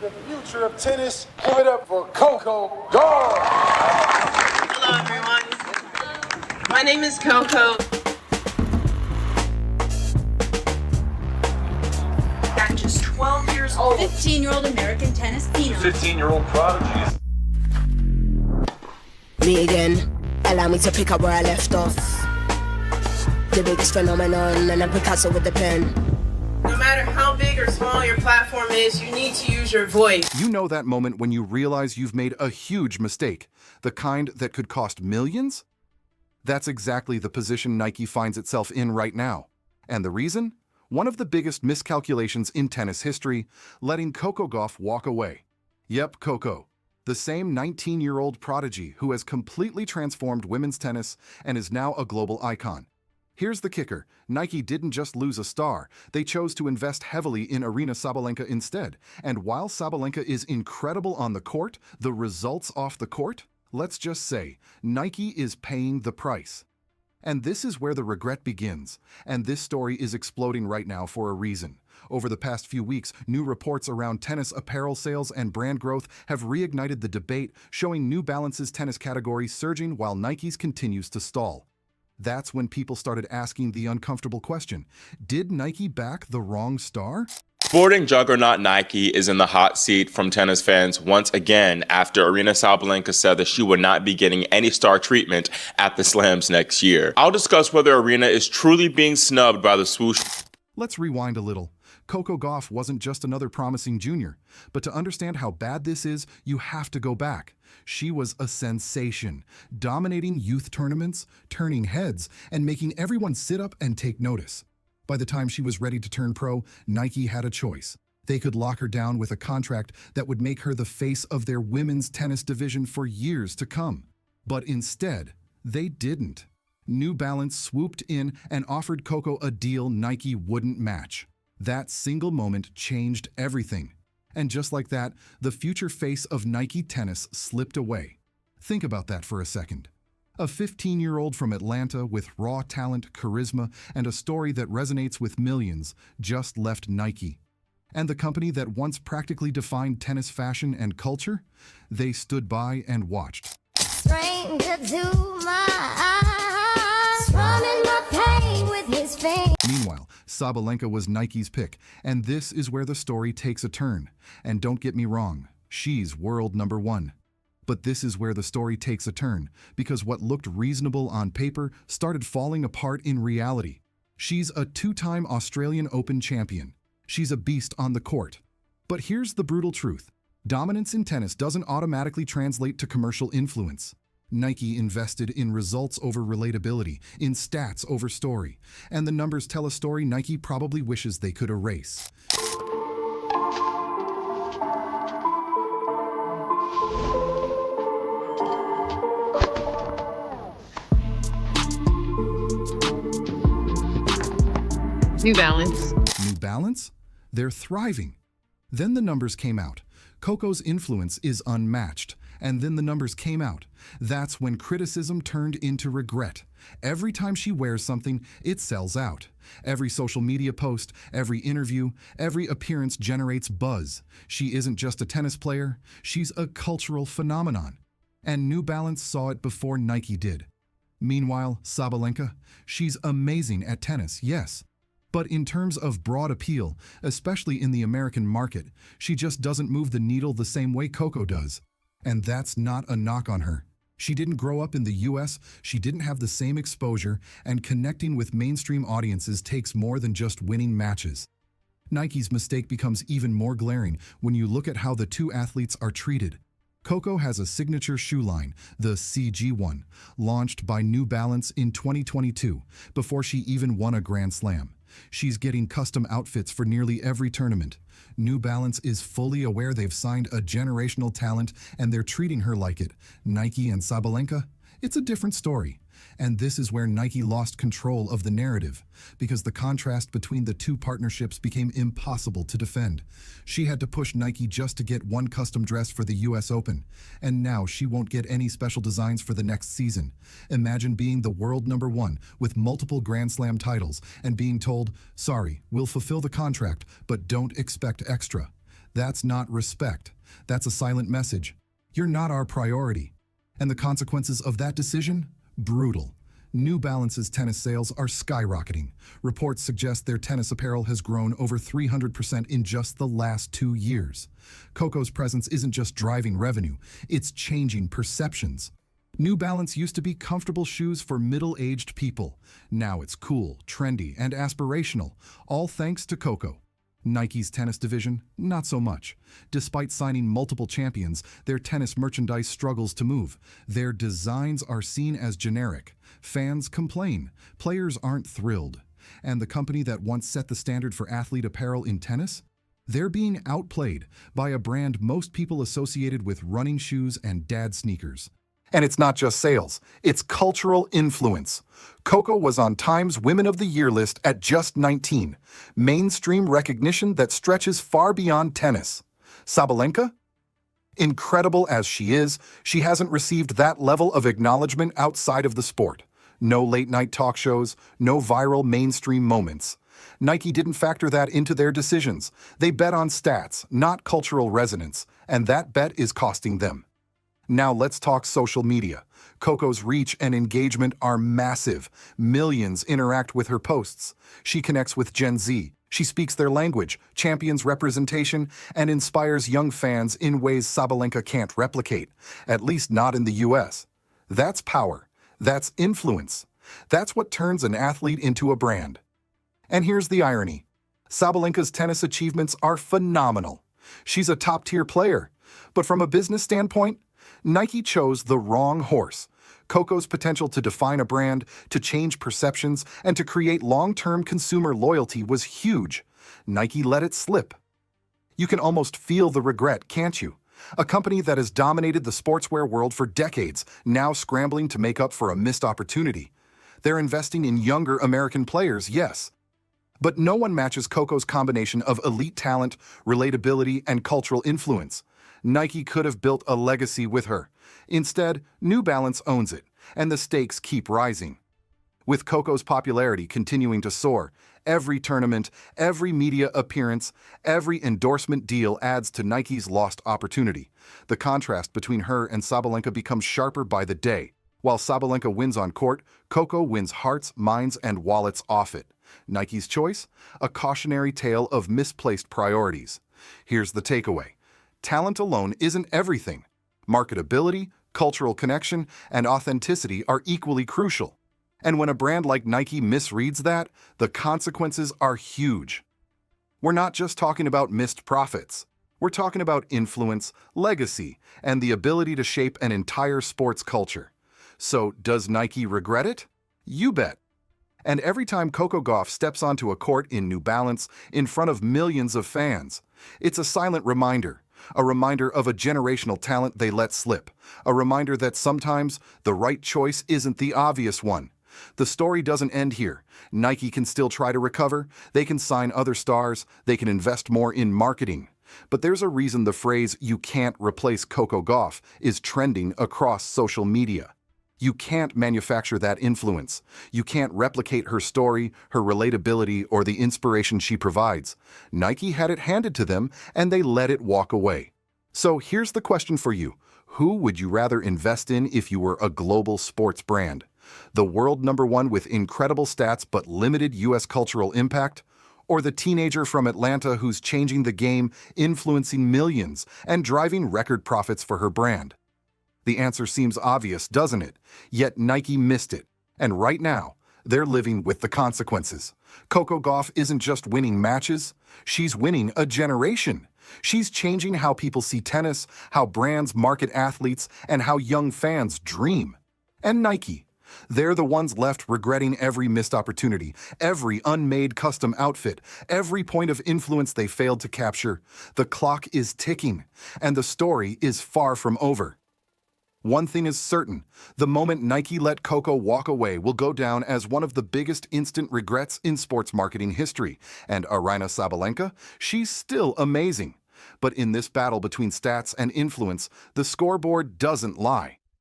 the future of tennis. Give it up for Coco Gauff. Hello, everyone. My name is Coco. At just 12 years old, 15-year-old American tennis phenom. 15-year-old prodigy. Me again. Allow me to pick up where I left off. The biggest phenomenon, and I'm Picasso with the pen. No matter how big or small your platform is, you need to use your voice. You know that moment when you realize you've made a huge mistake, the kind that could cost millions? That's exactly the position Nike finds itself in right now. And the reason? One of the biggest miscalculations in tennis history, letting Coco Gauff walk away. Yep, Coco, the same 19-year-old prodigy who has completely transformed women's tennis and is now a global icon. Here's the kicker. Nike didn't just lose a star. They chose to invest heavily in Aryna Sabalenka instead. And while Sabalenka is incredible on the court, the results off the court? Let's just say, Nike is paying the price. And this is where the regret begins. And this story is exploding right now for a reason. Over the past few weeks, new reports around tennis apparel sales and brand growth have reignited the debate, showing New Balance's tennis category surging while Nike's continues to stall. That's when people started asking the uncomfortable question, did Nike back the wrong star? Sporting juggernaut Nike is in the hot seat from tennis fans once again after Aryna Sabalenka said that she would not be getting any star treatment at the Slams next year. I'll discuss whether Aryna is truly being snubbed by the swoosh. Let's rewind a little. Coco Gauff wasn't just another promising junior, but to understand how bad this is, you have to go back. She was a sensation, dominating youth tournaments, turning heads, and making everyone sit up and take notice. By the time she was ready to turn pro, Nike had a choice. They could lock her down with a contract that would make her the face of their women's tennis division for years to come. But instead, they didn't. New Balance swooped in and offered Coco a deal Nike wouldn't match. That single moment changed everything. And just like that, the future face of Nike tennis slipped away. Think about that for a second. A 15-year-old from Atlanta with raw talent, charisma, and a story that resonates with millions just left Nike. And the company that once practically defined tennis fashion and culture, they stood by and watched. Stranger to my eyes, running my pain with his face. Meanwhile, Sabalenka was Nike's pick, and this is where the story takes a turn. And don't get me wrong, she's world number one. But this is where the story takes a turn, because what looked reasonable on paper started falling apart in reality. She's a two-time Australian Open champion. She's a beast on the court. But here's the brutal truth. Dominance in tennis doesn't automatically translate to commercial influence. Nike invested in results over relatability, in stats over story. And the numbers tell a story Nike probably wishes they could erase. New Balance. New Balance? They're thriving. Then the numbers came out. Coco's influence is unmatched. And then the numbers came out. That's when criticism turned into regret. Every time she wears something, it sells out. Every social media post, every interview, every appearance generates buzz. She isn't just a tennis player, she's a cultural phenomenon. And New Balance saw it before Nike did. Meanwhile, Sabalenka, she's amazing at tennis, yes. But in terms of broad appeal, especially in the American market, she just doesn't move the needle the same way Coco does. And that's not a knock on her. She didn't grow up in the US, she didn't have the same exposure, and connecting with mainstream audiences takes more than just winning matches. Nike's mistake becomes even more glaring when you look at how the two athletes are treated. Coco has a signature shoe line, the CG1, launched by New Balance in 2022, before she even won a Grand Slam. She's getting custom outfits for nearly every tournament. New Balance is fully aware they've signed a generational talent and they're treating her like it. Nike and Sabalenka? It's a different story. And this is where Nike lost control of the narrative, because the contrast between the two partnerships became impossible to defend. She had to push Nike just to get one custom dress for the US Open, and now she won't get any special designs for the next season. Imagine being the world number one with multiple Grand Slam titles and being told, sorry, we'll fulfill the contract, but don't expect extra. That's not respect. That's a silent message. You're not our priority. And the consequences of that decision? Brutal. New Balance's tennis sales are skyrocketing. Reports suggest their tennis apparel has grown over 300% in just the last 2 years. Coco's presence isn't just driving revenue, it's changing perceptions. New Balance used to be comfortable shoes for middle-aged people. Now it's cool, trendy, and aspirational, all thanks to Coco. Nike's tennis division, not so much. Despite signing multiple champions, their tennis merchandise struggles to move. Their designs are seen as generic. Fans complain. Players aren't thrilled. And the company that once set the standard for athlete apparel in tennis? They're being outplayed by a brand most people associated with running shoes and dad sneakers. And it's not just sales, it's cultural influence. Coco was on Time's Women of the Year list at just 19. Mainstream recognition that stretches far beyond tennis. Sabalenka? Incredible as she is, she hasn't received that level of acknowledgement outside of the sport. No late-night talk shows, no viral mainstream moments. Nike didn't factor that into their decisions. They bet on stats, not cultural resonance, and that bet is costing them. Now let's talk social media. Coco's reach and engagement are massive. Millions interact with her posts. She connects with Gen Z. She speaks their language, champions representation, and inspires young fans in ways Sabalenka can't replicate, at least not in the US. That's power. That's influence. That's what turns an athlete into a brand. And here's the irony. Sabalenka's tennis achievements are phenomenal. She's a top-tier player. But from a business standpoint, Nike chose the wrong horse. Coco's potential to define a brand, to change perceptions, and to create long-term consumer loyalty was huge. Nike let it slip. You can almost feel the regret, can't you? A company that has dominated the sportswear world for decades, now scrambling to make up for a missed opportunity. They're investing in younger American players, yes. But no one matches Coco's combination of elite talent, relatability, and cultural influence. Nike could have built a legacy with her. Instead, New Balance owns it, and the stakes keep rising. With Coco's popularity continuing to soar, every tournament, every media appearance, every endorsement deal adds to Nike's lost opportunity. The contrast between her and Sabalenka becomes sharper by the day. While Sabalenka wins on court, Coco wins hearts, minds, and wallets off it. Nike's choice? A cautionary tale of misplaced priorities. Here's the takeaway. Talent alone isn't everything. Marketability, cultural connection, and authenticity are equally crucial. And when a brand like Nike misreads that, the consequences are huge. We're not just talking about missed profits. We're talking about influence, legacy, and the ability to shape an entire sports culture. So, does Nike regret it? You bet. And every time Coco Gauff steps onto a court in New Balance in front of millions of fans, it's a silent reminder. A reminder of a generational talent they let slip. A reminder that sometimes the right choice isn't the obvious one. The story doesn't end here. Nike can still try to recover. They can sign other stars. They can invest more in marketing. But there's a reason the phrase, "you can't replace Coco Gauff," is trending across social media. You can't manufacture that influence. You can't replicate her story, her relatability, or the inspiration she provides. Nike had it handed to them, and they let it walk away. So here's the question for you. Who would you rather invest in if you were a global sports brand? The world #1 with incredible stats but limited US cultural impact? Or the teenager from Atlanta who's changing the game, influencing millions, and driving record profits for her brand? The answer seems obvious, doesn't it? Yet Nike missed it. And right now, they're living with the consequences. Coco Gauff isn't just winning matches, she's winning a generation. She's changing how people see tennis, how brands market athletes, and how young fans dream. And Nike, they're the ones left regretting every missed opportunity, every unmade custom outfit, every point of influence they failed to capture. The clock is ticking, and the story is far from over. One thing is certain, the moment Nike let Coco walk away will go down as one of the biggest instant regrets in sports marketing history. And Aryna Sabalenka, she's still amazing. But in this battle between stats and influence, the scoreboard doesn't lie.